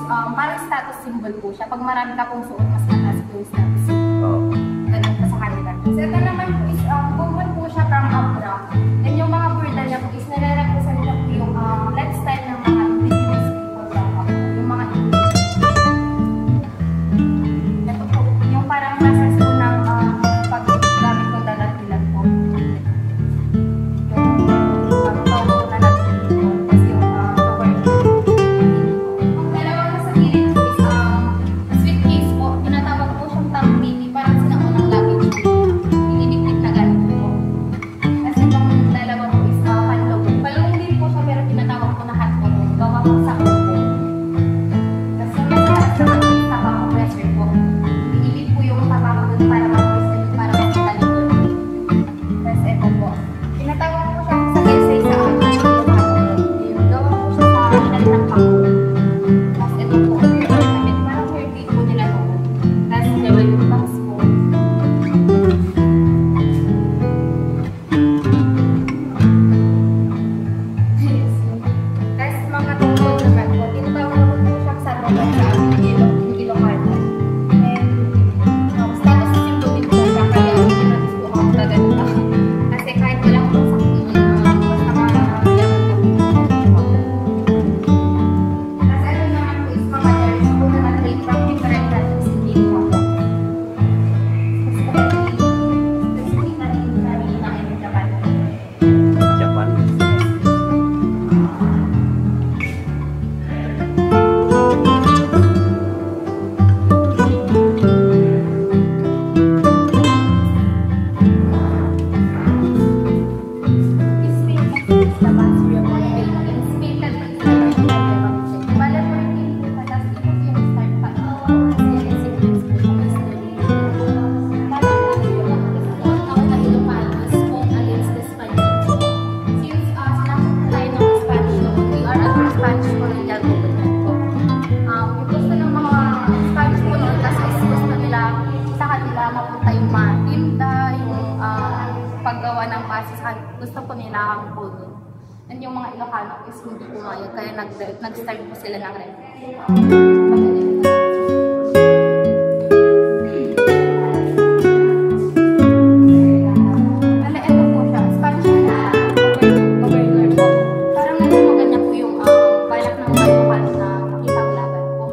parang status symbol po siya. Pag marami ka pong suot, mas mataas po yung status symbol. Ganun po sa kanila. So ito naman po is, common po siya from abroad. And yung mga burda niya po is nare-represent po yung lifestyle ng mga indigenous people from abroad. Yung mga ito po, yung parang process po ng paggamit ng dalat-ilan po. Paggawa ng pasis, gusto po nila ang puno. And yung mga Ilocano is hindi pumayag, kaya nag-start po sila ng rent. Ito po siya, Spanish na governor po. Parang nagtumagan niya po yung balak ng mga Ilocano na makipaglaban po.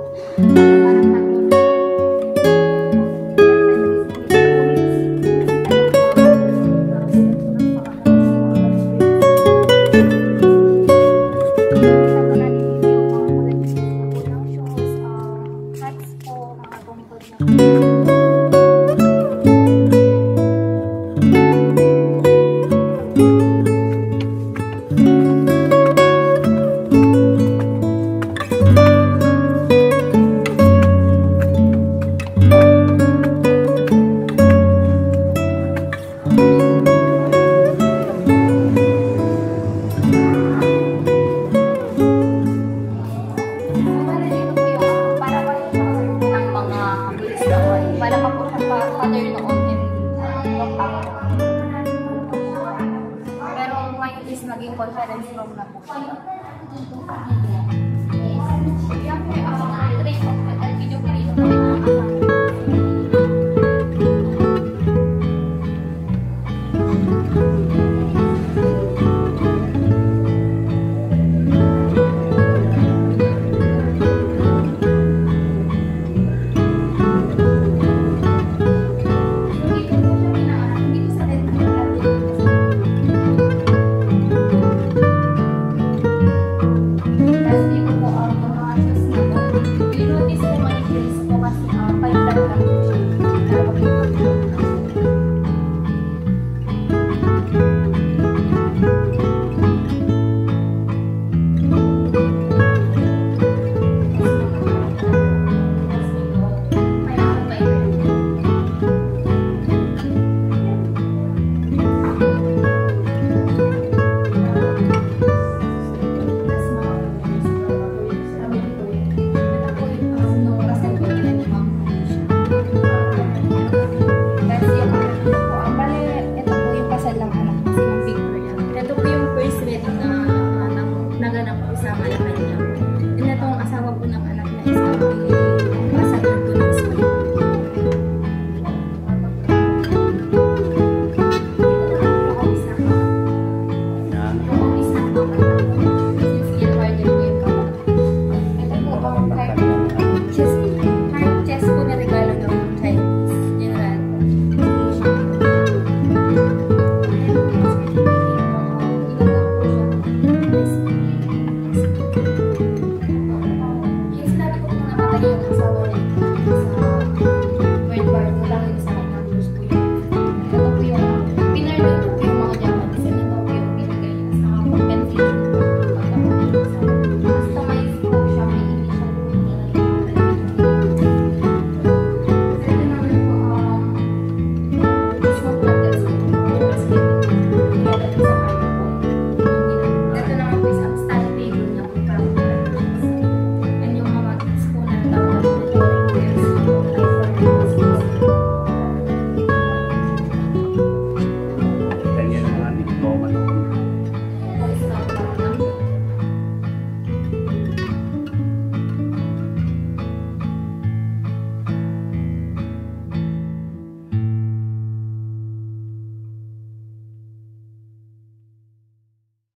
Pero ngayon is naging conference room na po siya.